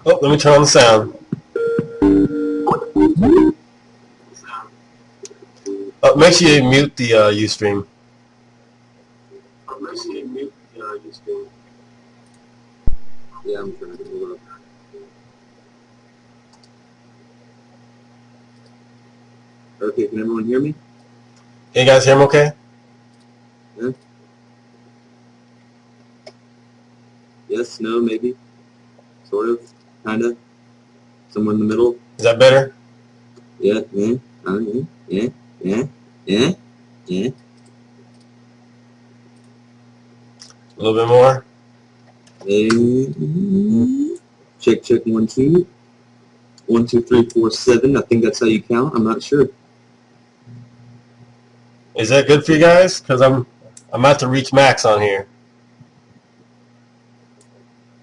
Oh, let me turn on the sound. Oh, make sure you mute the Ustream. Yeah, I'm trying to hold up. Okay, can everyone hear me? Can you guys hear me okay? Yeah? Yes, no, maybe? Sort of? Kinda? Somewhere in the middle? Is that better? Yeah, yeah, yeah, yeah, yeah, yeah. A little bit more? Check, check, 1, 2. 1, 2, 3, 4, 7. I think that's how you count. I'm not sure. Is that good for you guys? Because I'm about to reach max on here.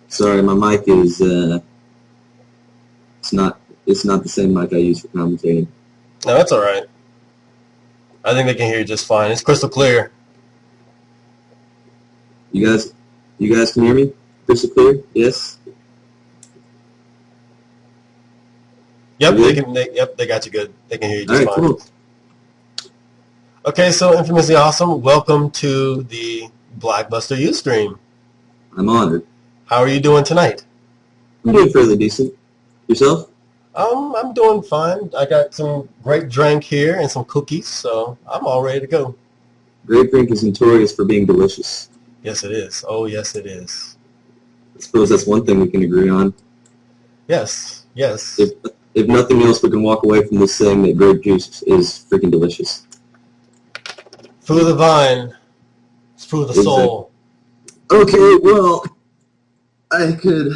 Sorry, my mic is it's not the same mic I use for commentating. No, that's all right. I think they can hear you just fine. It's crystal clear. You guys can hear me crystal clear? Yes. Yep, they got you good. They can hear you just fine. Cool. Okay, so Infamously Awesome, welcome to the Blackbuster Ustream. I'm honored. How are you doing tonight? I'm doing fairly decent. Yourself? I'm doing fine. I got some grape drink here and some cookies, so I'm all ready to go. Grape drink is notorious for being delicious. Yes, it is. Oh, yes, it is. I suppose that's one thing we can agree on. Yes, yes. If nothing else, we can walk away from this saying that grape juice is freaking delicious. Fruit of the vine. It's fruit of the soul. Okay, well, I could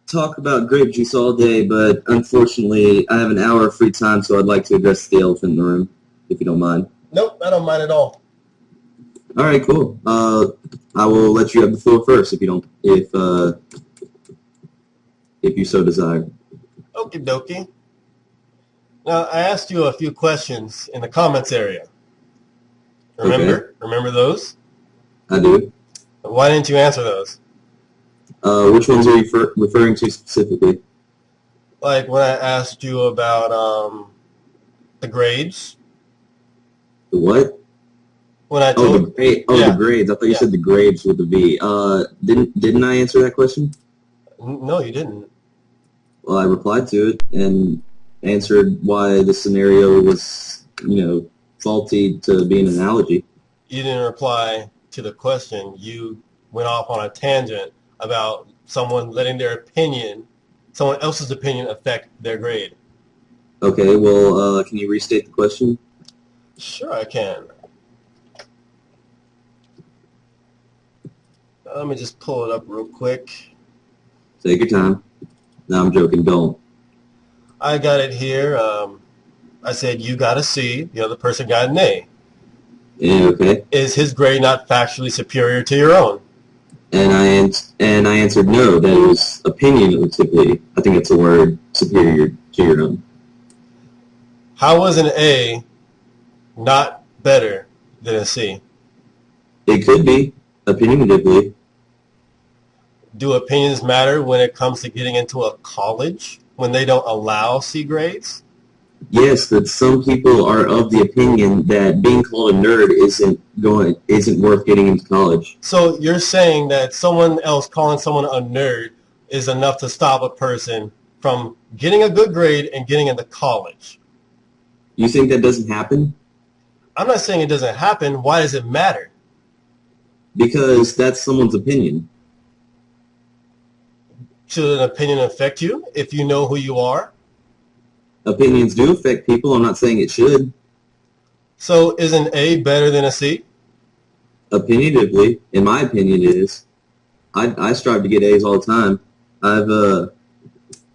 talk about grape juice all day, but unfortunately, I have an hour of free time, so I'd like to address the elephant in the room, if you don't mind. Nope, I don't mind at all. All right, cool. I will let you have the floor first, if you so desire. Okie dokie. Now, I asked you a few questions in the comments area. Remember? Okay. Remember those? I do. Why didn't you answer those? Which ones are you referring to specifically? Like when I asked you about the grades. The what? When I told the grades. I thought you said the grapes with the V. Didn't I answer that question? No, you didn't. Well, I replied to it and answered why the scenario was, faulty to be an analogy. You didn't reply to the question. You went off on a tangent about someone letting someone else's opinion affect their grade. Okay, well, can you restate the question? Sure, I can. Let me just pull it up real quick. Take your time. No, I'm joking. Don't. I got it here. I said you got a C. The other person got an A. Yeah, okay. Is his grade not factually superior to your own? And I answered no, that it was opinionatively, I think it's a word, superior to your own. How was an A not better than a C? It could be, opinionatively. Do opinions matter when it comes to getting into a college when they don't allow C grades? Yes, but some people are of the opinion that being called a nerd isn't worth getting into college. So you're saying that someone else calling someone a nerd is enough to stop a person from getting a good grade and getting into college? You think that doesn't happen? I'm not saying it doesn't happen. Why does it matter? Because that's someone's opinion. Should an opinion affect you if you know who you are? Opinions do affect people. I'm not saying it should. So is an A better than a C? Opinionatively, in my opinion, it is. I strive to get A's all the time. I have a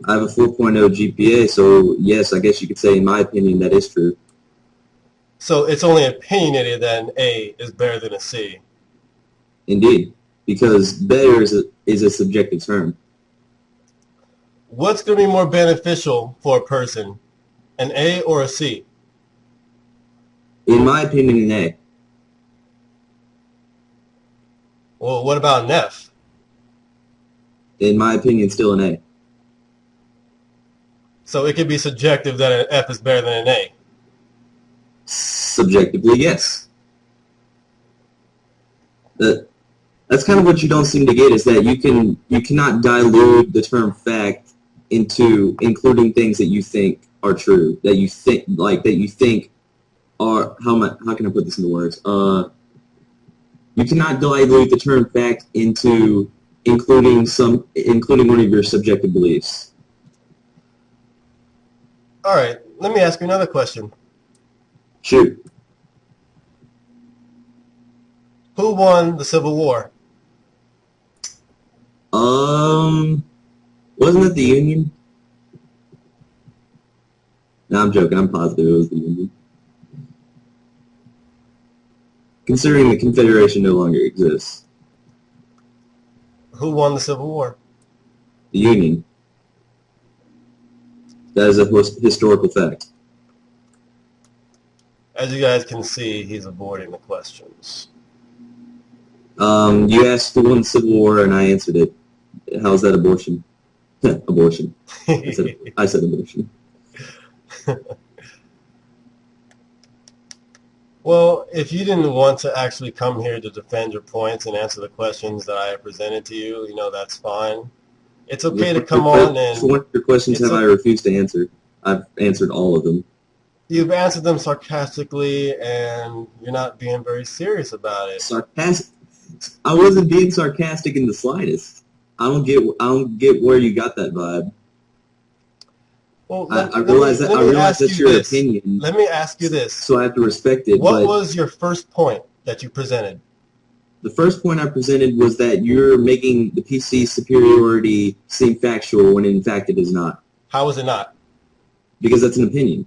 4.0 GPA, so yes, I guess you could say, in my opinion, that is true. So it's only opinionated that an A is better than a C. Indeed, because better is a subjective term. What's going to be more beneficial for a person, an A or a C? In my opinion, an A. Well, what about an F? In my opinion, still an A. So it could be subjective that an F is better than an A. Subjectively, yes. That's kind of what you don't seem to get, is that you cannot dilute the term fact into including things that you think are true, that you think are, how can I put this into words? You cannot dilute the term fact into including one of your subjective beliefs. All right, let me ask you another question. Shoot. Who won the Civil War? Wasn't it the Union? No, I'm joking. I'm positive it was the Union. Considering the Confederation no longer exists. Who won the Civil War? The Union. That is a historical fact. As you guys can see, he's avoiding the questions. You asked who won the Civil War, and I answered it. How's that abortion? Abortion. I said abortion. Well, if you didn't want to actually come here to defend your points and answer the questions that I have presented to you, that's fine. It's okay to come on and... Which one of your questions have I refused to answer? I've answered all of them. You've answered them sarcastically, and you're not being very serious about it. Sarcastic? I wasn't being sarcastic in the slightest. I don't get where you got that vibe. Well, I realize that's your opinion. Let me ask you this. So I have to respect it. What was your first point that you presented? The first point I presented was that you're making the PC superiority seem factual when in fact it is not. How is it not? Because that's an opinion.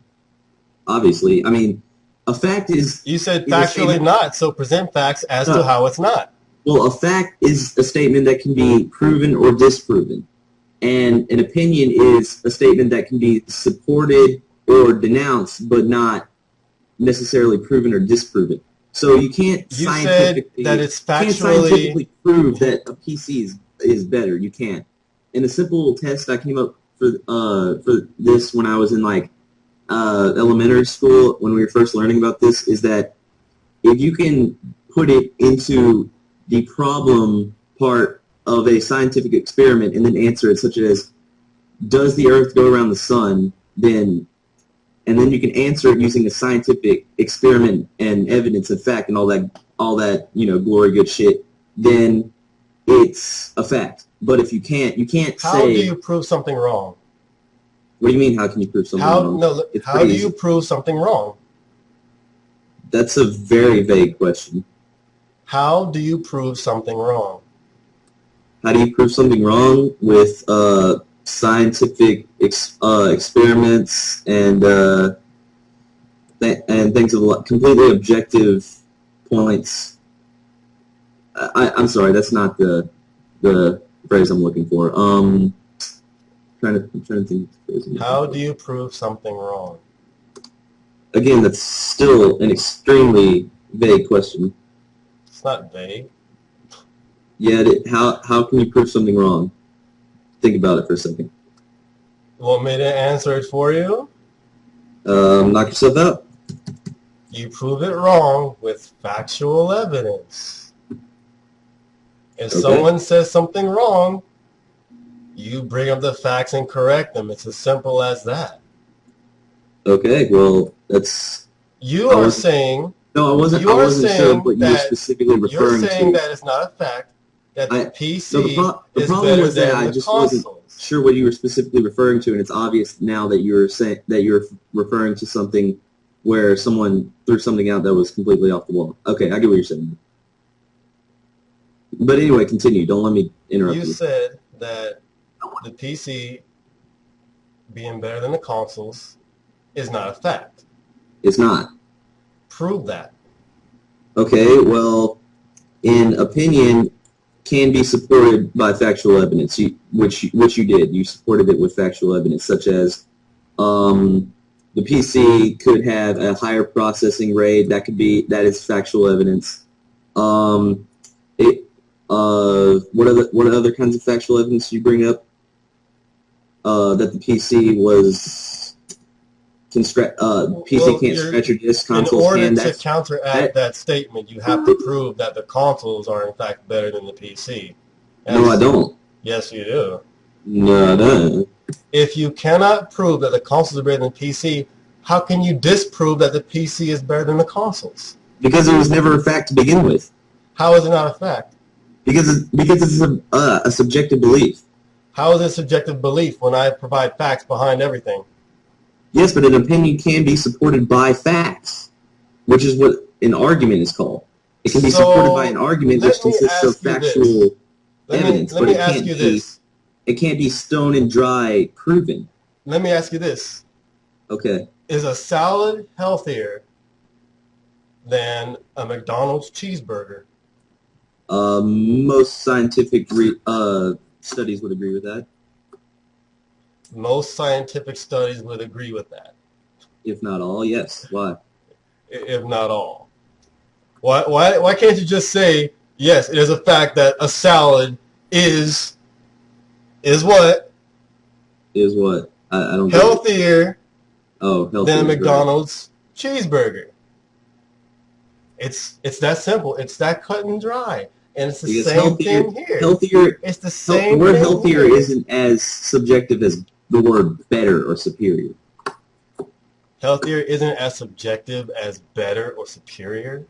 Obviously. I mean, a fact is... You said factually not, so present facts as to how it's not. Well, a fact is a statement that can be proven or disproven. And an opinion is a statement that can be supported or denounced, but not necessarily proven or disproven. So you can't scientifically prove that a PC is better. You can't. And a simple test I came up for this when I was in elementary school, when we were first learning about this, is that if you can put it into the problem part of a scientific experiment and then answer it, such as, does the Earth go around the sun, and then you can answer it using a scientific experiment and evidence and fact and all that glory good shit, then it's a fact. But if you can't say... How do you prove something wrong? What do you mean, how can you prove something wrong? No, how do you prove something wrong? That's a very vague question. How do you prove something wrong? How do you prove something wrong? With scientific experiments and things of completely objective points. I'm sorry, that's not the phrase I'm looking for. I'm trying to think. How do you prove something wrong? Again, that's still an extremely vague question. It's not vague. Yeah, how can you prove something wrong? Think about it for a second. Want me to answer it for you? Knock yourself out. You prove it wrong with factual evidence. If someone says something wrong, you bring up the facts and correct them. It's as simple as that. Okay, well, that's... You are saying... No, I wasn't sure what you were specifically referring to. You're saying that it's not a fact, that the PC the problem was that I just wasn't sure what you were specifically referring to, and it's obvious now that you're saying that you're referring to something where someone threw something out that was completely off the wall. Okay, I get what you're saying. But anyway, continue. Don't let me interrupt you. You said that the PC being better than the consoles is not a fact. It's not. Prove that. Okay, well, in opinion can be supported by factual evidence, which you did. You supported it with factual evidence, such as the PC could have a higher processing rate. That is factual evidence. What other kinds of factual evidence do you bring up? that the PC was PC can't stretch or disk, consoles in order can. to counteract that statement, you have to prove that the consoles are in fact better than the PC. No, I don't. Yes, you do. No. If you cannot prove that the consoles are better than the PC, how can you disprove that the PC is better than the consoles? Because it was never a fact to begin with. How is it not a fact? Because it's a subjective belief. How is it a subjective belief when I provide facts behind everything? Yes, but an opinion can be supported by facts, which is what an argument is called. It can be supported by an argument which consists of factual evidence, but it can't be stone and dry proven. Let me ask you this. Okay. Is a salad healthier than a McDonald's cheeseburger? Most scientific studies would agree with that. Most scientific studies would agree with that. If not all, yes. Why? If not all. Why can't you just say, yes, it is a fact that a salad is what? Is what? I don't healthier healthier than a McDonald's cheeseburger. It's that simple. It's that cut and dry. And it's the same thing here. Healthier. It's the same. The word healthier isn't as subjective as the word better or superior. Healthier isn't as subjective as better or superior?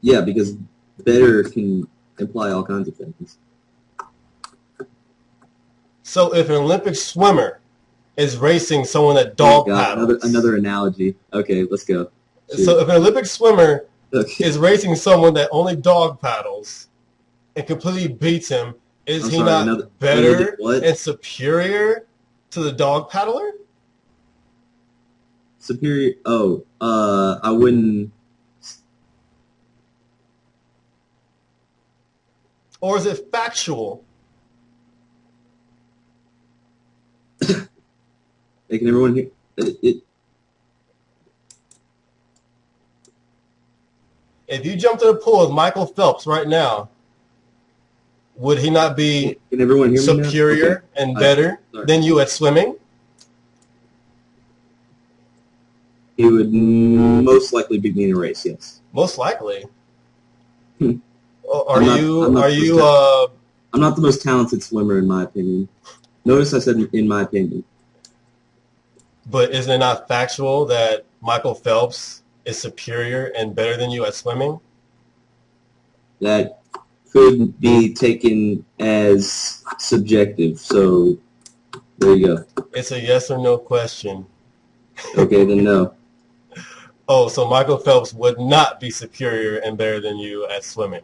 Yeah, because better can imply all kinds of things. So if an Olympic swimmer is racing someone that dog paddles... Another analogy. Okay, let's go. Shoot. So if an Olympic swimmer is racing someone that only dog paddles and completely beats him, is he not better and superior to the dog paddler? Superior? Oh, I wouldn't... Or is it factual? Hey, can everyone hear it? If you jump to the pool with Michael Phelps right now, would he not be superior and better than you at swimming? He would most likely beat me in a race, yes. Most likely. I'm not the most talented swimmer, in my opinion. Notice I said in my opinion. But isn't it not factual that Michael Phelps is superior and better than you at swimming? That could be taken as subjective, so there you go. It's a yes or no question. Okay, then no. Oh, so Michael Phelps would not be superior and better than you at swimming?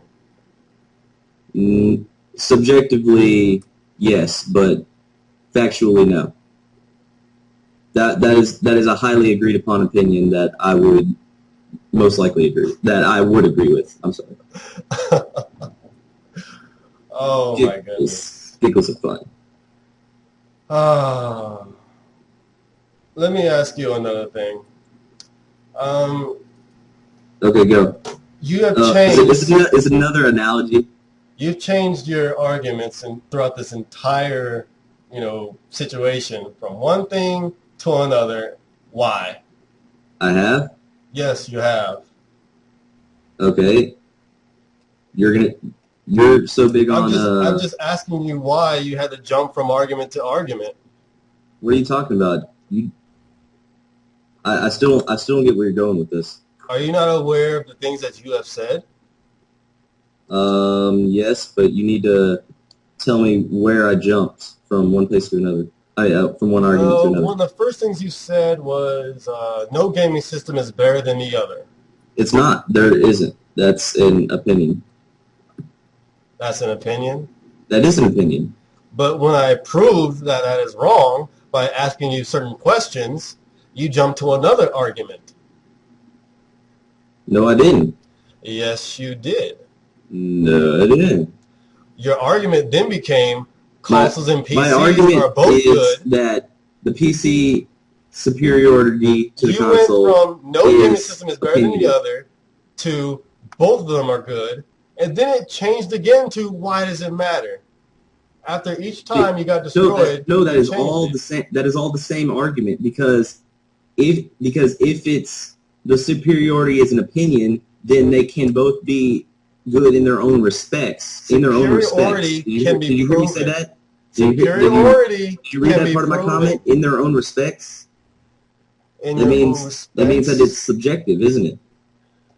Subjectively, yes, but factually, no. That is a highly agreed upon opinion that I would most likely agree. That I would agree with. I'm sorry. Oh my goodness. Giggles are fun. Let me ask you another thing. Okay, go. You have changed. Is it another analogy? You've changed your arguments throughout this entire, situation from one thing to another. Why? I have? Yes, you have. Okay. You're so big on... I'm just asking you why you had to jump from argument to argument. What are you talking about? I still don't get where you're going with this. Are you not aware of the things that you have said? Yes, but you need to tell me where I jumped from one place to another. From one argument to another. One of the first things you said was no gaming system is better than the other. It's not. There isn't. That's an opinion. That's an opinion? That is an opinion. But when I proved that that is wrong by asking you certain questions, you jumped to another argument. No, I didn't. Yes, you did. No, I didn't. Your argument then became consoles and PCs are both is good. That the PC superiority to the console You went from no gaming system is better than the other to both of them are good, and then it changed again to why does it matter? After each time you got destroyed, that is all the same. That is all the same argument because if it's the superiority is an opinion, then they can both be good in their own respects. Superiority can be proven. Did you hear me say that? Superiority. Did you read that part of my comment? In their own respects. That means that it's subjective, isn't it?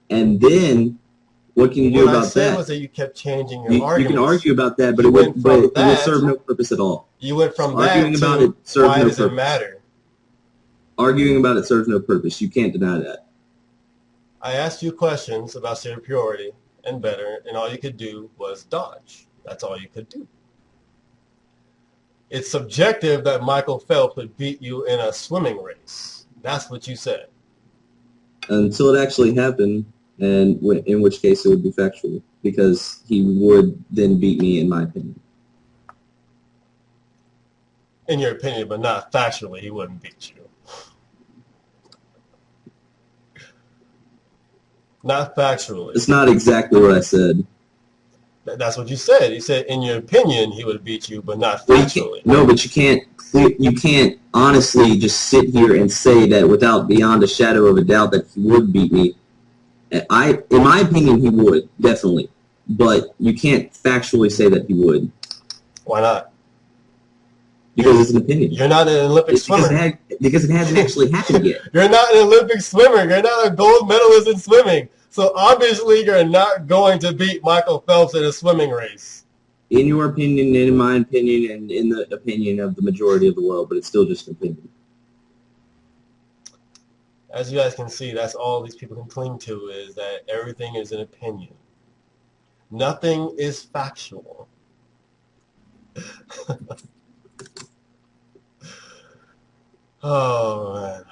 And then what can you do about that? What I said was that you kept changing your arguments. You can argue about that, but it would serve no purpose at all. You went from arguing about it serves why does it matter? Arguing about it serves no purpose. You can't deny that. I asked you questions about superiority and better, and all you could do was dodge. That's all you could do. It's subjective that Michael Phelps would beat you in a swimming race. That's what you said. Until it actually happened, and in which case it would be factual, because he would then beat me, in my opinion. In your opinion, but not factually, he wouldn't beat you. Not factually. It's not exactly what I said. That's what you said. You said, in your opinion, he would beat you, but not factually. No, but you can't honestly just sit here and say that without beyond a shadow of a doubt that he would beat me. In my opinion, he would, definitely. But you can't factually say that he would. Why not? Because it's an opinion. You're not an Olympic swimmer. Because it hasn't actually happened yet. You're not an Olympic swimmer. You're not a gold medalist in swimming. So obviously you're not going to beat Michael Phelps in a swimming race. In your opinion, and in my opinion, and in the opinion of the majority of the world, but it's still just an opinion. As you guys can see, that's all these people can cling to, is that everything is an opinion. Nothing is factual. Oh, man.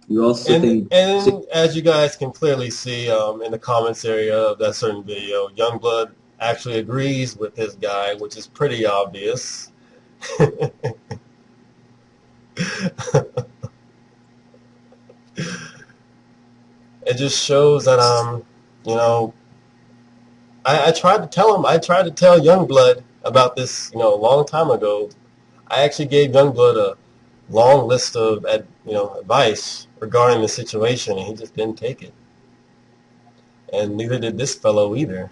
You also and as you guys can clearly see in the comments area of that certain video, Youngblood actually agrees with this guy, which is pretty obvious. It just shows that you know, I tried to tell Youngblood about this, you know, a long time ago. I actually gave Youngblood a long list of advice regarding the situation, and he just didn't take it. And neither did this fellow either.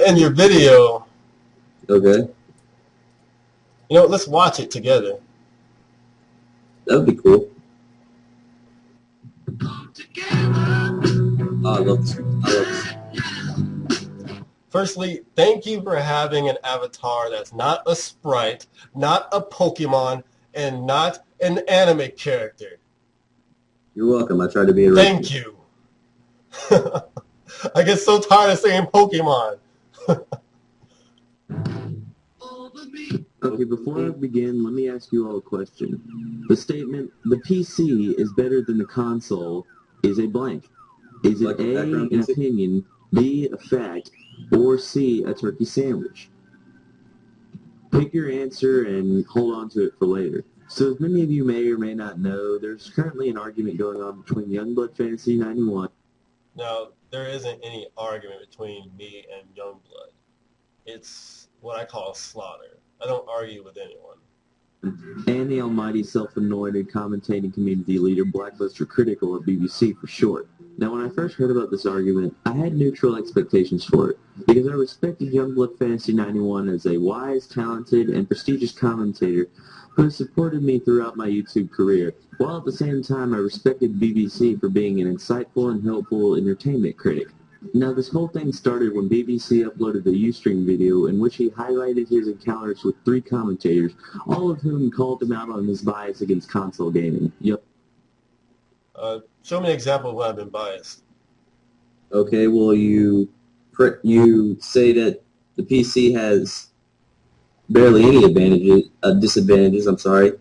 In your video, okay, you know, let's watch it together. That would be cool. Oh, I love this. Firstly, thank you for having an avatar that's not a sprite, not a Pokemon, and not an anime character. You're welcome. I tried to be a Thank you. I get so tired of saying Pokemon. Okay, before I begin, let me ask you all a question. The statement, the PC is better than the console, is a blank. Is it A, an opinion, B, a fact, or C, a turkey sandwich? Pick your answer and hold on to it for later. So as many of you may or may not know, there's currently an argument going on between Youngblood Fantasy 91. No, there isn't any argument between me and Youngblood. It's what I call slaughter. I don't argue with anyone. And the almighty self-anointed commentating community leader, BLACKbusterCritic, or BBC for short. Now, when I first heard about this argument, I had neutral expectations for it, because I respected Youngblood Fantasy 91 as a wise, talented, and prestigious commentator who has supported me throughout my YouTube career, while at the same time I respected BBC for being an insightful and helpful entertainment critic. Now, this whole thing started when BBC uploaded a Ustream video in which he highlighted his encounters with 3 commentators, all of whom called him out on his bias against console gaming. Yep. Show me an example of when I've been biased. Okay, well, you say that the PC has barely any disadvantages, I'm sorry.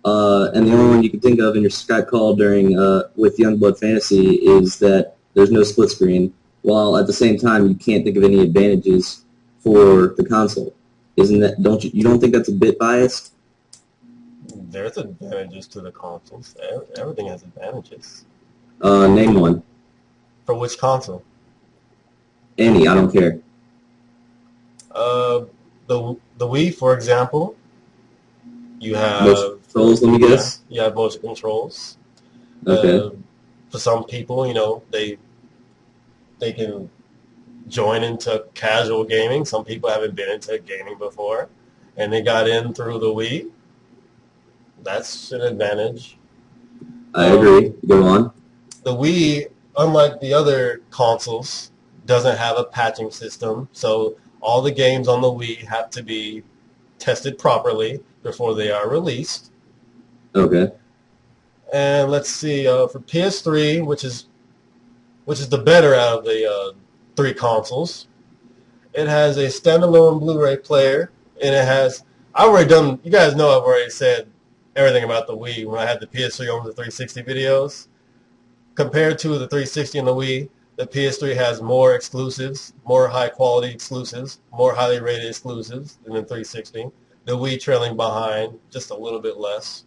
And the only one you can think of in your Skype call during with Youngblood Fantasy is that there's no split screen, while at the same time you can't think of any advantages for the console. Isn't that, you don't think that's a bit biased? There's advantages to the consoles. Everything has advantages. Name one. For which console? Any, I don't care. The Wii, for example, you have Motion controls, let me guess. you have motion controls. Okay. For some people, you know, they can join into casual gaming. Some people haven't been into gaming before, and they got in through the Wii. That's an advantage. I agree. Go on. The Wii, unlike the other consoles, doesn't have a patching system, so all the games on the Wii have to be tested properly before they are released. Okay. And let's see, for PS3, which is the better out of the three consoles, it has a standalone Blu-ray player, and it has. I've already done. You guys know I've already said everything about the Wii when I had the PS3 over the 360 videos. Compared to the 360 and the Wii, the PS3 has more exclusives, more high-quality exclusives, more highly rated exclusives than the 360. The Wii trailing behind just a little bit less.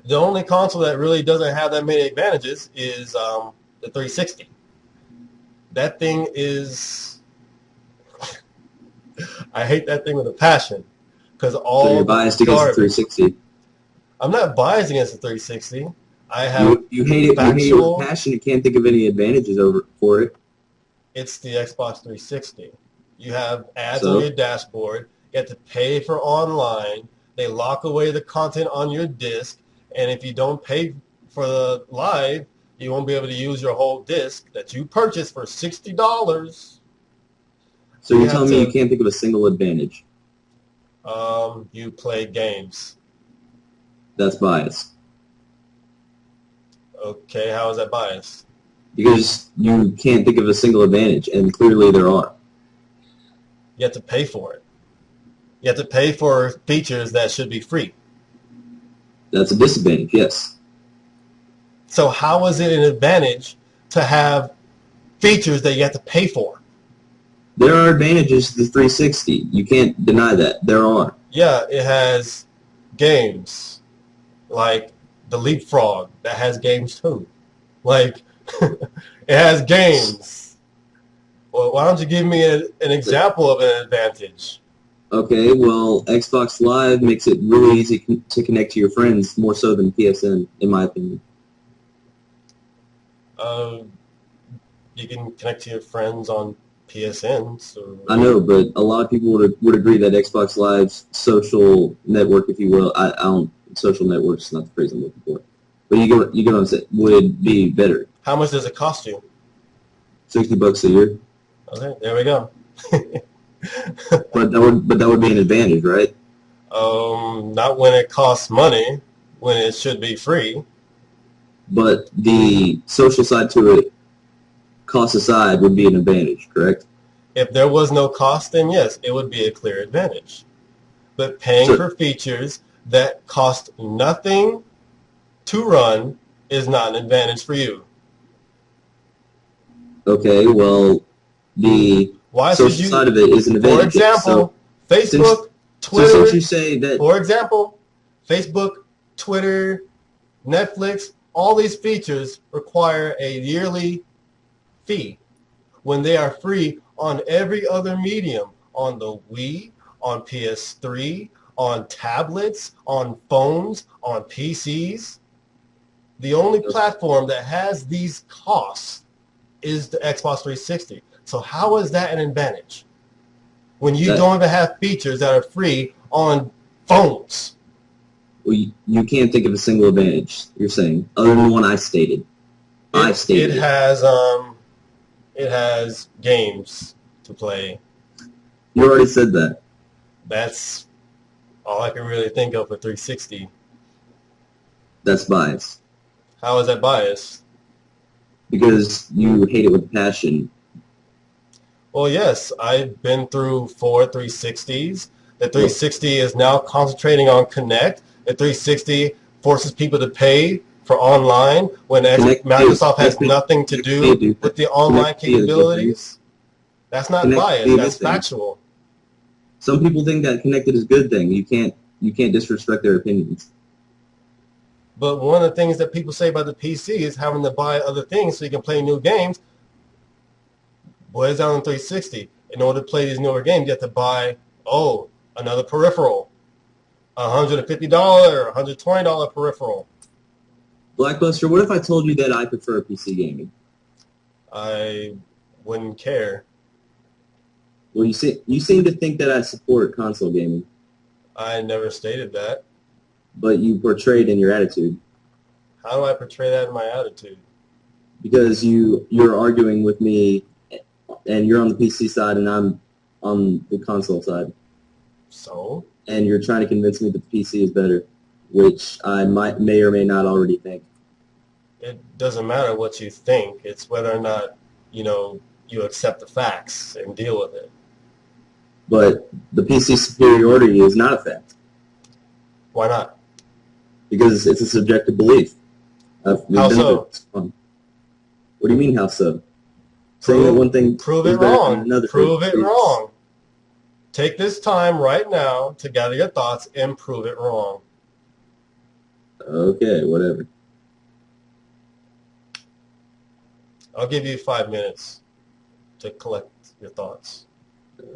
The only console that really doesn't have that many advantages is the 360. That thing is... I hate that thing with a passion. Because all So you're biased against the 360. I'm not biased against the 360. I have you hate it. You hate it with passion. You can't think of any advantages for it. It's the Xbox 360. You have ads on your dashboard. You have to pay for online. They lock away the content on your disc, and if you don't pay for the live, you won't be able to use your whole disc that you purchased for $60. So you're telling me you can't think of a single advantage? You play games. That's biased. Okay, how is that biased? Because you can't think of a single advantage, and clearly there are. You have to pay for it. You have to pay for features that should be free. That's a disadvantage, yes. So how is it an advantage to have features that you have to pay for? There are advantages to the 360. You can't deny that. There are. Yeah, it has games like the Leapfrog that has games too. Like, it has games. Well, why don't you give me an example of an advantage? Okay, well, Xbox Live makes it really easy to connect to your friends, more so than PSN, in my opinion. You can connect to your friends on PSN. So I know, but a lot of people would agree that Xbox Live's social network, if you will, I don't. Social network's not the phrase I'm looking for, but you get what I'm saying. Would be better. How much does it cost you? $60 a year. Okay, there we go. But that would be an advantage, right? Not when it costs money, when it should be free. But the social side to it, cost aside, would be an advantage, correct? If there was no cost, then yes, it would be a clear advantage. But paying for features that cost nothing to run is not an advantage for you. Okay, well, the social side of it is an advantage. For example, Facebook, Twitter. So since you say that, for example, Facebook, Twitter, Netflix, all these features require a yearly fee when they are free on every other medium, on the Wii, on PS3, on tablets, on phones, on PCs. The only platform that has these costs is the Xbox 360. So how is that an advantage when you don't even have features that are free on phones? Well, you can't think of a single advantage, you're saying, other than the one I stated. It has games to play. You already said that. That's all I can really think of for 360. That's bias. How is that biased? Because you hate it with passion. Well, yes, I've been through 4 360s. The 360 is now concentrating on Connect. The 360 forces people to pay for online when Microsoft has nothing to do with the online capabilities. That's not biased. That's factual. Some people think that Connected is a good thing. You can't disrespect their opinions. But one of the things that people say about the PC is having to buy other things so you can play new games. boils down to 360. In order to play these newer games, you have to buy, another peripheral. $150, $120 peripheral. Blackbuster, what if I told you that I prefer PC gaming? I wouldn't care. Well, you seem to think that I support console gaming. I never stated that. But you portrayed in your attitude. How do I portray that in my attitude? Because you're arguing with me, and you're on the PC side, and I'm on the console side. So? And you're trying to convince me that the PC is better, which I may or may not already think. It doesn't matter what you think. It's whether or not, you accept the facts and deal with it. But the PC superiority is not a fact. Why not? Because it's a subjective belief. How so? What do you mean, how so? Saying that one thing prove is it better wrong. than another. Prove it wrong. Take this time right now to gather your thoughts and prove it wrong. Okay, whatever. I'll give you 5 minutes to collect your thoughts.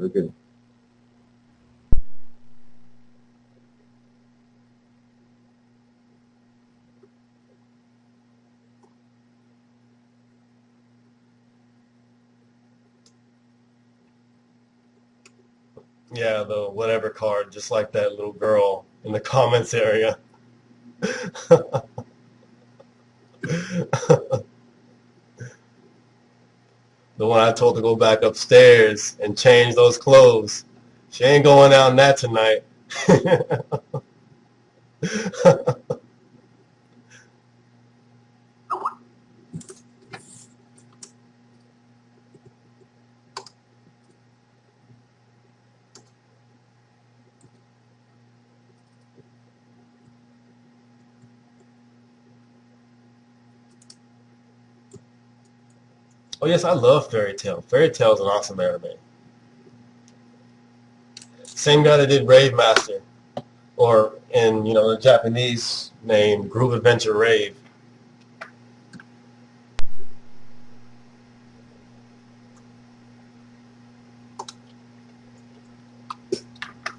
Okay. Yeah, the whatever card, just like that little girl in the comments area. The one I told to go back upstairs and change those clothes. She ain't going out in that tonight. Oh yes, I love Fairy Tail. Fairy Tail is an awesome anime. Same guy that did Rave Master, or in the Japanese name, Groove Adventure Rave.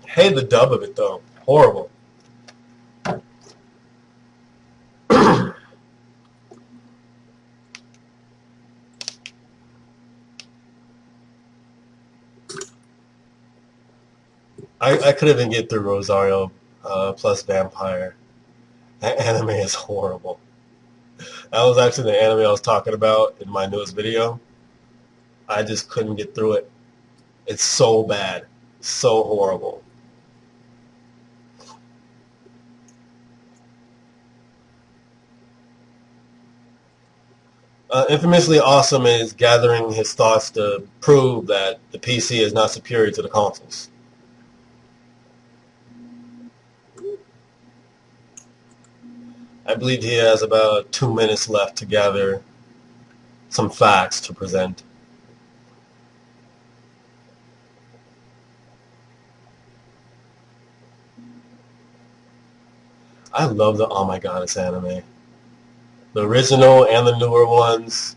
Hate the dub of it though. Horrible. I couldn't even get through Rosario plus Vampire. That anime is horrible. That was actually the anime I was talking about in my newest video. I just couldn't get through it. It's so bad. So horrible. Infamously Awesome is gathering his thoughts to prove that the PC is not superior to the consoles. I believe he has about 2 minutes left to gather some facts to present. I love the Oh My Goddess anime. The original and the newer ones.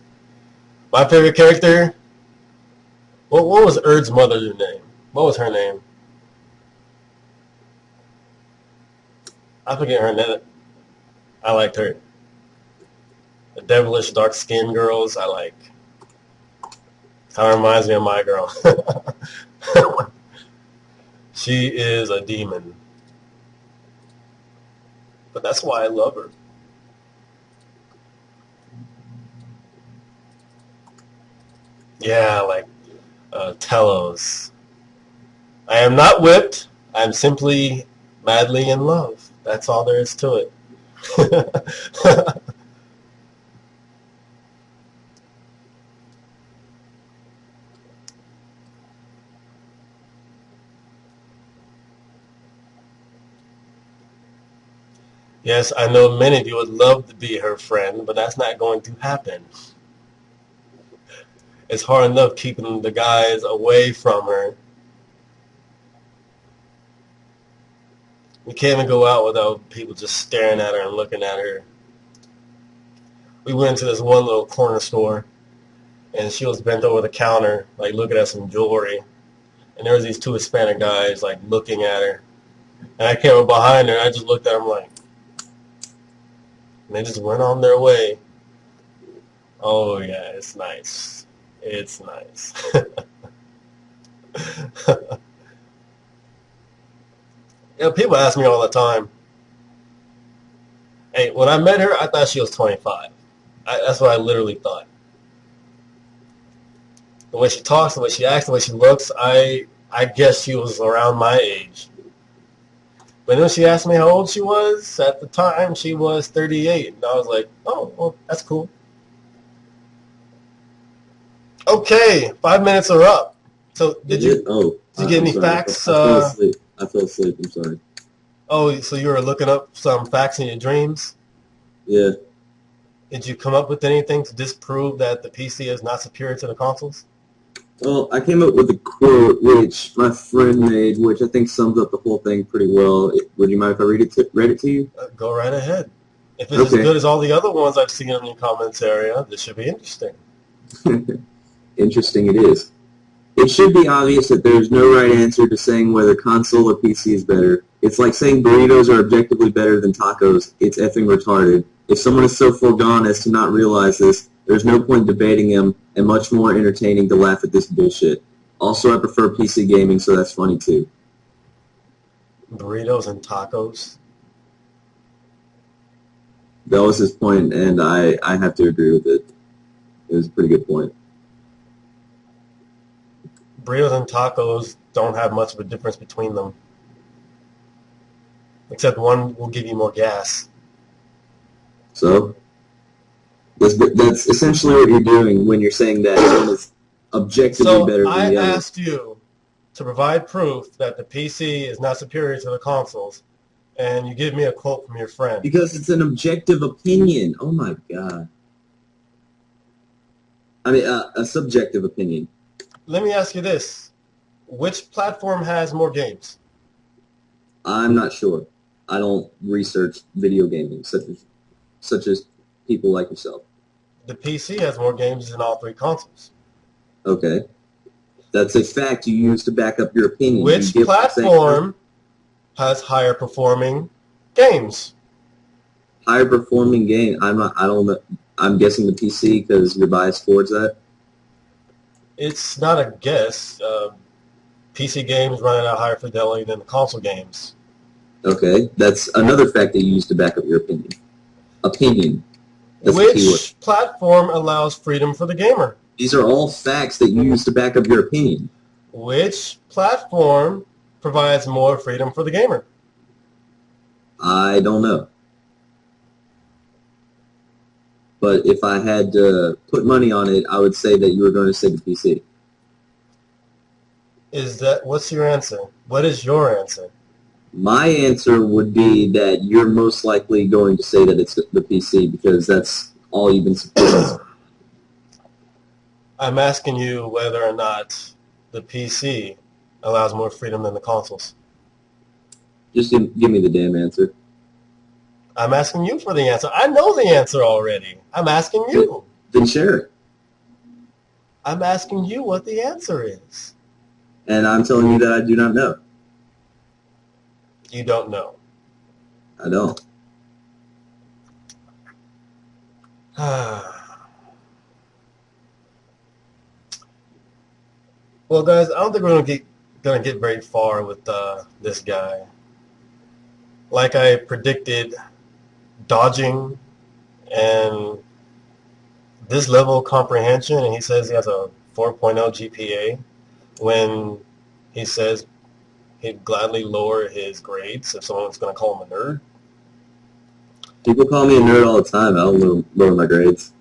My favorite character, what was Erd's mother's name? What was her name? I forget her name. I liked her. The devilish dark-skinned girls, I like. Kind of reminds me of my girl. She is a demon. But that's why I love her. Yeah, like Telos. I am not whipped. I'm simply madly in love. That's all there is to it. Yes, I know many of you would love to be her friend, but that's not going to happen. It's hard enough keeping the guys away from her. We can't even go out without people just staring at her and looking at her. We went to this one little corner store, and she was bent over the counter, like looking at some jewelry. And there was these two Hispanic guys, like looking at her. And I came up behind her, and I just looked at them like, and they just went on their way. Oh yeah, it's nice. It's nice. Yeah, people ask me all the time. Hey, when I met her, I thought she was 25. That's what I literally thought. The way she talks, the way she acts, the way she looks, I guess she was around my age. But then she asked me how old she was. At the time, she was 38. And I was like, oh, well, that's cool. Okay, 5 minutes are up. So did you get any facts? I fell asleep. I fell asleep. I'm sorry. Oh, so you were looking up some facts in your dreams? Yeah. Did you come up with anything to disprove that the PC is not superior to the consoles? Well, I came up with a quote which my friend made, which I think sums up the whole thing pretty well. Would you mind if I read it to you? Go right ahead. If it's as good as all the other ones I've seen in your comments area, this should be interesting. Interesting it is. It should be obvious that there is no right answer to saying whether console or PC is better. It's like saying burritos are objectively better than tacos. It's effing retarded. If someone is so foregone as to not realize this, there's no point debating him, and much more entertaining to laugh at this bullshit. Also, I prefer PC gaming, so that's funny too. Burritos and tacos? That was his point, and I have to agree with it. It was a pretty good point. Burritos and tacos don't have much of a difference between them. Except one will give you more gas. So? That's essentially what you're doing when you're saying that one is objectively better than the other. I asked you to provide proof that the PC is not superior to the consoles, and you give me a quote from your friend. Because it's an objective opinion. Oh my god. I mean, a subjective opinion. Let me ask you this. Which platform has more games? I'm not sure. I don't research video gaming, such as people like yourself. The PC has more games than all three consoles. Okay. That's a fact you use to back up your opinion. Which platform has higher performing games? Higher performing game? I don't know. I'm guessing the PC because you're biased towards that. It's not a guess. PC games run at a higher fidelity than the console games. Okay. That's another fact that you use to back up your opinion. Opinion. That's Which platform allows freedom for the gamer? These are all facts that you use to back up your opinion. Which platform provides more freedom for the gamer? I don't know. But if I had to put money on it, I would say that you were going to say the PC. What's your answer? What is your answer? My answer would be that you're most likely going to say that it's the PC because that's all you've been supporting. I'm asking you whether or not the PC allows more freedom than the consoles. Just give me the damn answer. I'm asking you for the answer. I know the answer already. I'm asking you. Then share it. I'm asking you what the answer is. And I'm telling you that I do not know. You don't know. I don't. Well, guys, I don't think we're gonna get very far with this guy. Like I predicted, dodging and this level of comprehension, and he says he has a 4.0 GPA when he says he'd gladly lower his grades if someone's going to call him a nerd. People call me a nerd all the time. I don't lower my grades.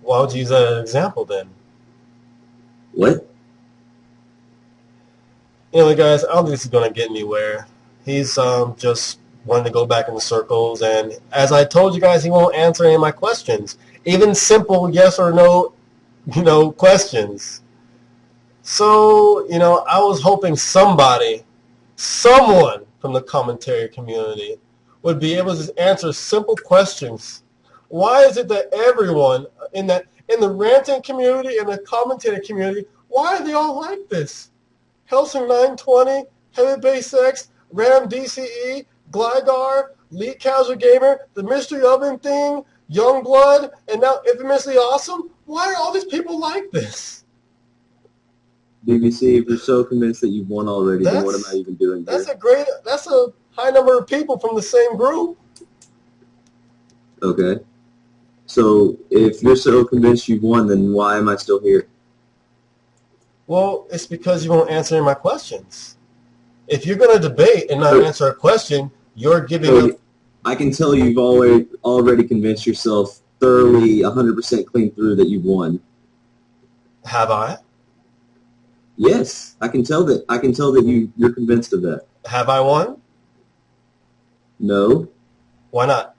Why would you use that as an example then? What? Anyway, guys, I don't think this is going to get anywhere. He's just wanting to go back in the circles, and as I told you guys, he won't answer any of my questions, even simple yes or no, questions. So, I was hoping someone from the commentary community would be able to answer simple questions Why is it that everyone in the ranting community and the commentator community, why are they all like this? Helsing 920, Heavy Base X, Ram DCE, Gligar, Lead Casual Gamer, the Mystery Oven thing, Youngblood, and now Infamously Awesome? Why are all these people like this? BBC, if you're so convinced that you've won already, then what am I even doing here? That's a high number of people from the same group. Okay. So if you're so convinced you've won, then why am I still here? Well, it's because you won't answer any of my questions. If you're going to debate and not answer a question, you're giving up. I can tell you've already convinced yourself thoroughly 100% clean through that you've won. Have I? Yes, I can tell that. You're convinced of that. Have I won? No. Why not?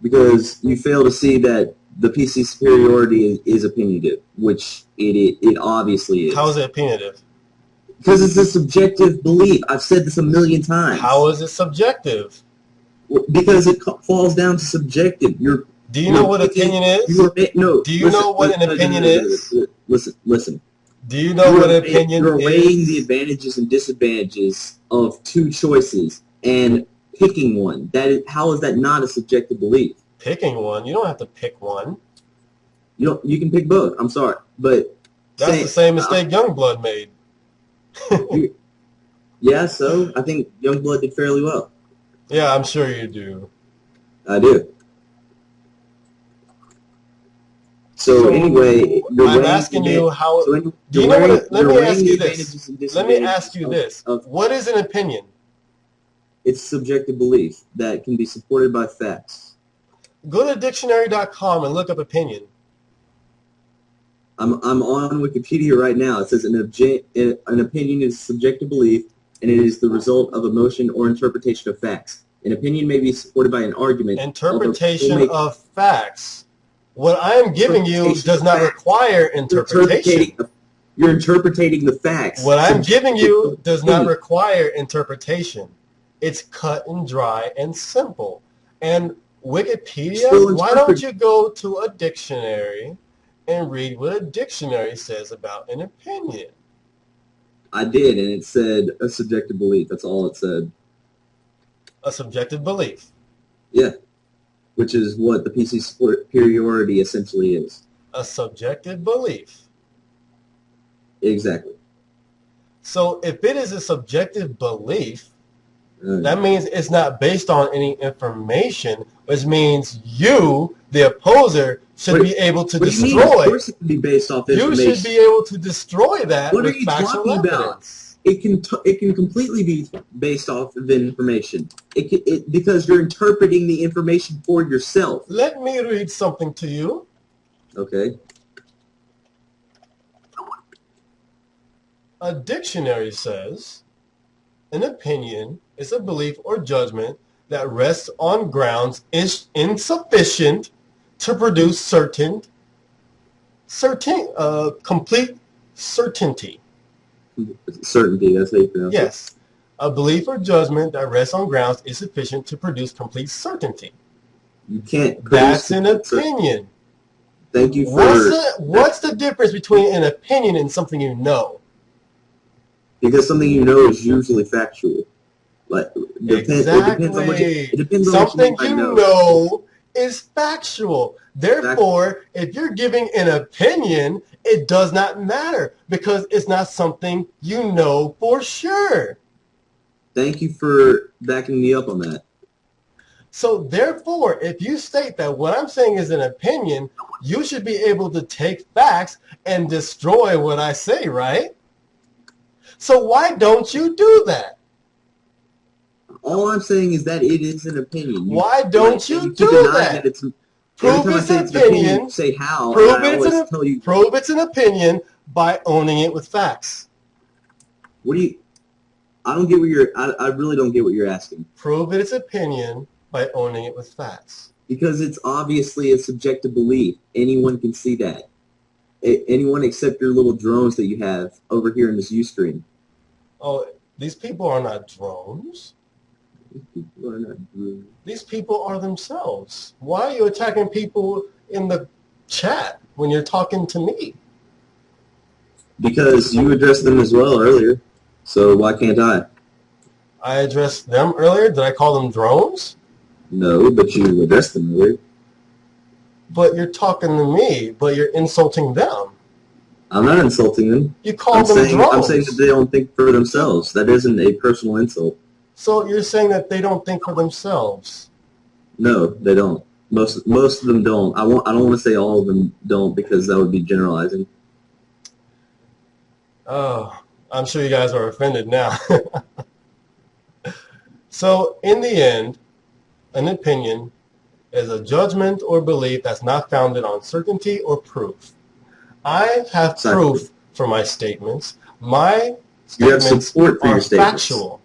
Because you fail to see that the PC superiority is opinionative, which it obviously is. How is it opinionative? Because it's a subjective belief. I've said this a million times. How is it subjective? Because it falls down to subjective. Do you know what opinion is? Do you know what an opinion is? Listen. Do you know what an opinion is? You're weighing the advantages and disadvantages of two choices and picking one. How is that not a subjective belief? Picking one? You don't have to pick one. You can pick both. I'm sorry, but that's the same mistake Youngblood made. Yeah, so I think Youngblood did fairly well. Yeah, I'm sure you do. I do. So anyway, I'm asking you how. Do you know what? Let me ask you this. Let me ask you this. What is an opinion? It's subjective belief that can be supported by facts. Go to dictionary.com and look up opinion. I'm on Wikipedia right now. It says an opinion is subjective belief, and it is the result of emotion or interpretation of facts. An opinion may be supported by an argument. Interpretation of facts. What I am giving you does not require interpretation. You're interpreting the facts. What I'm giving you does not require interpretation. It's cut and dry and simple. And Wikipedia, why don't you go to a dictionary and read what a dictionary says about an opinion? I did, and it said a subjective belief. That's all it said. A subjective belief. Yeah, which is what the PC superiority essentially is. A subjective belief. Exactly. So if it is a subjective belief, that means it's not based on any information, which means you, the opposer, should be able to destroy. Of course it can be based off information. You should be able to destroy that with factual evidence. What are you talking about? It can completely be based off of information. Because you're interpreting the information for yourself. Let me read something to you. Okay. A dictionary says, an opinion is a belief or judgment that rests on grounds insufficient to produce complete certainty. Certainty, that's how you pronounce it. Yes. A belief or judgment that rests on grounds insufficient to produce complete certainty. You can't. That's an opinion. Thank you for... What's the difference between an opinion and something you know? Because something you know is usually factual. Exactly. It depends on something you know is factual. Therefore, if you're giving an opinion, it does not matter because it's not something you know for sure. Thank you for backing me up on that. So therefore, if you state that what I'm saying is an opinion, you should be able to take facts and destroy what I say, right? So why don't you do that? All I'm saying is that it is an opinion. Why don't you do that? Prove it's an opinion. Say how. Prove it's an opinion by owning it with facts. What do you? I don't get what you're. I really don't get what you're asking. Prove it's opinion by owning it with facts. Because it's obviously a subjective belief. Anyone can see that. Anyone except your little drones that you have over here in this Ustream. Oh, these people are not drones. People are not rude. These people are themselves. Why are you attacking people in the chat when you're talking to me? Because you addressed them as well earlier, so why can't I? I addressed them earlier. Did I call them drones? No, but you addressed them earlier. But you're talking to me, but you're insulting them. I'm not insulting them. You call them I'm drones. saying that they don't think for themselves. That isn't a personal insult. So you're saying that they don't think for themselves. No, they don't. Most of them don't. I don't want to say all of them don't because that would be generalizing. Oh, I'm sure you guys are offended now. So in the end, an opinion is a judgment or belief that's not founded on certainty or proof. I have proof for my statements. My statements are factual.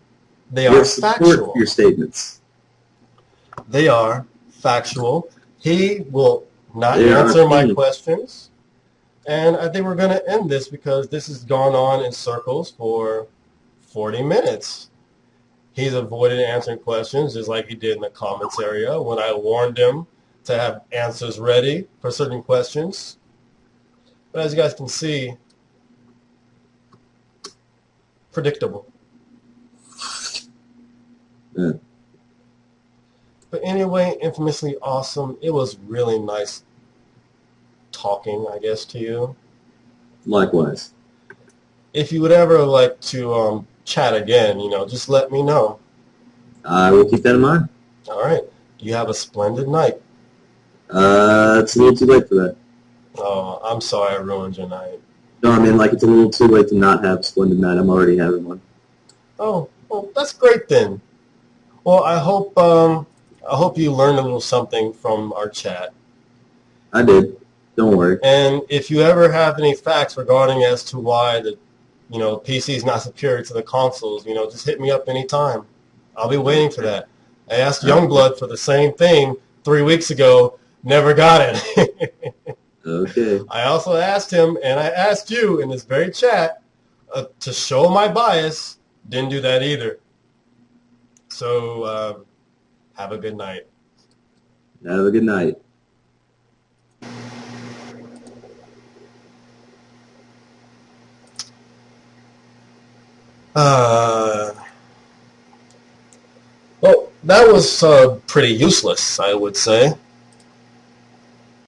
They are factual. Your statements. They are factual. He will not answer my questions. And I think we're going to end this because this has gone on in circles for 40 minutes. He's avoided answering questions just like he did in the comments area when I warned him to have answers ready for certain questions. But as you guys can see, predictable. Yeah. But anyway, infamously awesome. It was really nice talking, I guess, to you. Likewise. If you would ever like to chat again, just let me know. I will keep that in mind. All right. You have a splendid night. It's a little too late for that. Oh, I'm sorry I ruined your night. No, I mean, like, it's a little too late to not have a splendid night. I'm already having one. Oh, well, that's great then. Well, I hope you learned a little something from our chat. I did. Don't worry. And if you ever have any facts regarding as to why the PC is not superior to the consoles, just hit me up anytime. I'll be waiting for that. I asked Youngblood for the same thing 3 weeks ago. Never got it. Okay. I also asked him, and I asked you in this very chat, to show my bias. Didn't do that either. So, have a good night. Have a good night. Well, that was pretty useless, I would say.